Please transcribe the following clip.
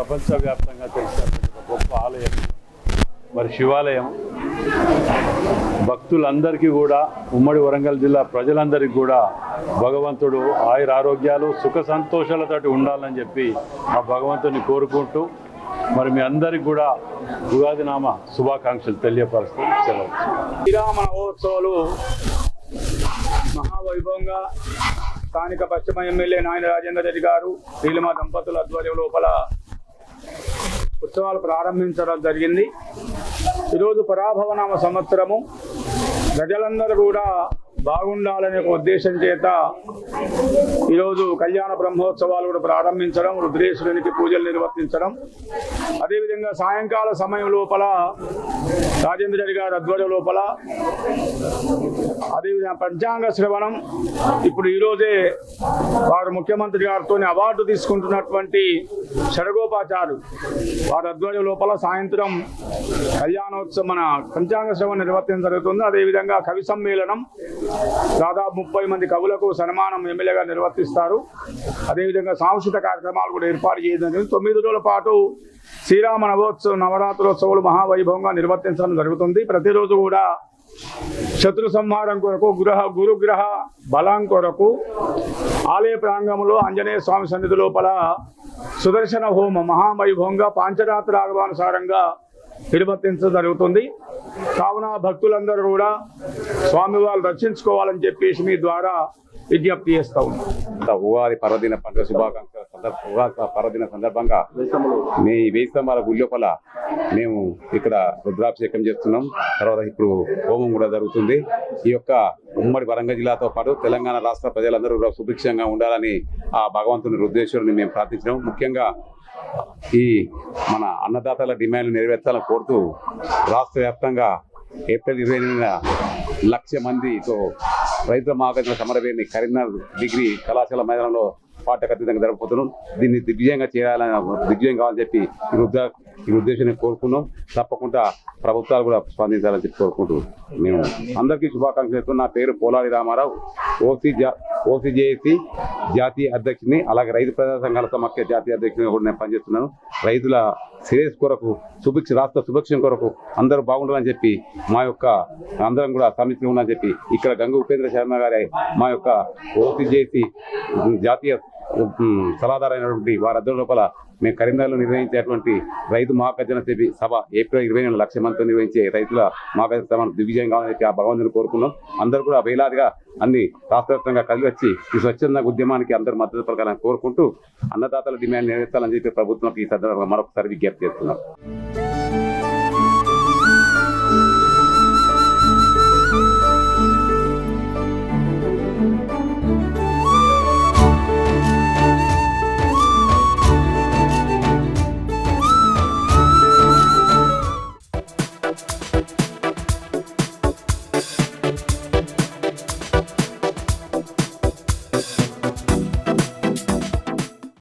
ప్రపంచవ్యాప్తంగా తెలిసినటువంటి ఒక గొప్ప ఆలయం, మరి శివాలయం. భక్తులందరికీ కూడా, ఉమ్మడి వరంగల్ జిల్లా ప్రజలందరికీ కూడా భగవంతుడు ఆయుర ఆరోగ్యాలు సుఖ సంతోషాలతోటి ఉండాలని చెప్పి ఆ భగవంతుని కోరుకుంటూ మరి మీ అందరికి కూడా ఉగాది నామ శుభాకాంక్షలు తెలియపరుస్తూ సెలవు. శ్రీరామ నవోత్సవాలు మహావైభవంగా స్థానిక పశ్చిమ ఎమ్మెల్యే నాయన రాజేందర్ రెడ్డి గారు నీలిమ దంపతుల ఆధ్వర్యం లోపల ఉత్సవాలు ప్రారంభించడం జరిగింది. ఈరోజు పరాభవనామ సంవత్సరము. ప్రజలందరూ కూడా బాగుండాలనే ఒక ఉద్దేశం చేత ఈరోజు కళ్యాణ బ్రహ్మోత్సవాలు కూడా ప్రారంభించడం, రుద్రేశ్వరునికి పూజలు నిర్వర్తించడం, అదేవిధంగా సాయంకాల సమయం లోపల రాజేంద్ర రెడ్డి గారి ఆధ్వర్యం లోపల అదేవిధంగా పంచాంగ శ్రవణం. ఇప్పుడు ఈరోజే వారు ముఖ్యమంత్రి గారితో అవార్డు తీసుకుంటున్నటువంటి షడగోపాచారు వారి ఆధ్వర్యం లోపల సాయంత్రం కళ్యాణోత్సవం మన పంచాంగ శ్రవణం నిర్వర్తించడం జరుగుతుంది. అదేవిధంగా కవి సమ్మేళనం, దాదాపు 30 మంది కవులకు సన్మానం ఎమ్మెల్యేగా నిర్వర్తిస్తారు. అదేవిధంగా సాంస్కృతిక కార్యక్రమాలు కూడా ఏర్పాటు చేయడం జరిగింది. 9 రోజుల పాటు శ్రీరామ నవరాత్రోత్సవాలు మహావైభవంగా నిర్వర్తించడం జరుగుతుంది. ప్రతిరోజు కూడా శత్రు సంహారం కొరకు, గురుగ్రహ బలం కొరకు ఆలయ ప్రాంగంలో ఆంజనేయ స్వామి సన్నిధి లోపల సుదర్శన హోమం మహావైభవంగా పాంచరాత్ర ఆగమానుసారంగా నిర్వర్తించడం జరుగుతుంది. కావున భక్తులందరూ కూడా స్వామివారు దర్శించుకోవాలని చెప్పేసి మీ ద్వారా విజ్ఞప్తి చేస్తా ఉన్నాం. ఉగాది పర్వదిన పండుగ శుభాకాంక్షల పర్వదిన సందర్భంగా మీ వేయిస్తంభాల గుడి లోపల మేము ఇక్కడ రుద్రాభిషేకం చేస్తున్నాం. తర్వాత ఇప్పుడు హోమం కూడా జరుగుతుంది. ఈ యొక్క ఉమ్మడి వరంగల్ జిల్లాతో పాటు తెలంగాణ రాష్ట్ర ప్రజలందరూ కూడా సుభిక్షంగా ఉండాలని ఆ భగవంతుని రుద్రేశ్వరుని మేము ప్రార్థించినాం. ముఖ్యంగా ఈ మన అన్నదాతల డిమాండ్లు నెరవేర్చాలని కోరుతూ రాష్ట్ర వ్యాప్తంగా ఏప్రిల్ 28న 1,00,000 మందితో రైతుల మహాగజన సమరవేణి కరీంనగర్ డిగ్రీ కళాశాల మైదానంలో పాఠ్యఖచ్చితంగా జరగబోతున్నాం. దీన్ని దిగ్విజయంగా దిగ్విజయం కావాలని చెప్పి ఈ ఉద్దేశాన్ని కోరుకున్నాం. తప్పకుండా ప్రభుత్వాలు కూడా స్పందించాలని చెప్పి కోరుకుంటూ మేము అందరికీ శుభాకాంక్షలు చెప్తున్నాం. నా పేరు పోలాడి రామారావు, ఓసీజేఏసీ జాతీయ అధ్యక్షుని, అలాగే రైతు ప్రజా సంఘాల సమాఖ్య జాతీయ అధ్యక్షునిగా కూడా నేను పనిచేస్తున్నాను. రైతుల శ్రేయస్ కొరకు, రాష్ట్ర సుభిక్షం కొరకు అందరూ బాగుండాలని చెప్పి మా యొక్క అందరం కూడా సమితి ఉందని చెప్పి ఇక్కడ గంగు ఉపేంద్ర శర్మ గారి మా యొక్క ఓసీజేఏసీ జాతీయ సలహాదారైనటువంటి వారి అద్దం లోపల మేము కరీంనగర్లో నిర్వహించేటువంటి రైతు మహాగర్జన సభ ఏప్రిల్ 20న 1,00,000 మందితో నిర్వహించే రైతుల మహాగర్జన సభను దిగ్విజయం కావాలని చెప్పి ఆ భగవంతుని కోరుకున్నాం. అందరూ కూడా వేలాదిగా అన్ని రాష్ట్ర వ్యాప్తంగా కలిసి వచ్చి ఈ స్వచ్ఛంద ఉద్యమానికి అందరూ మద్దతు పలకాలని కోరుకుంటూ అన్నదాతల డిమాండ్ నెరవేర్చాలని చెప్పి ప్రభుత్వం ఈ సందర్భంగా మరొకసారి విజ్ఞప్తి చేస్తున్నాం.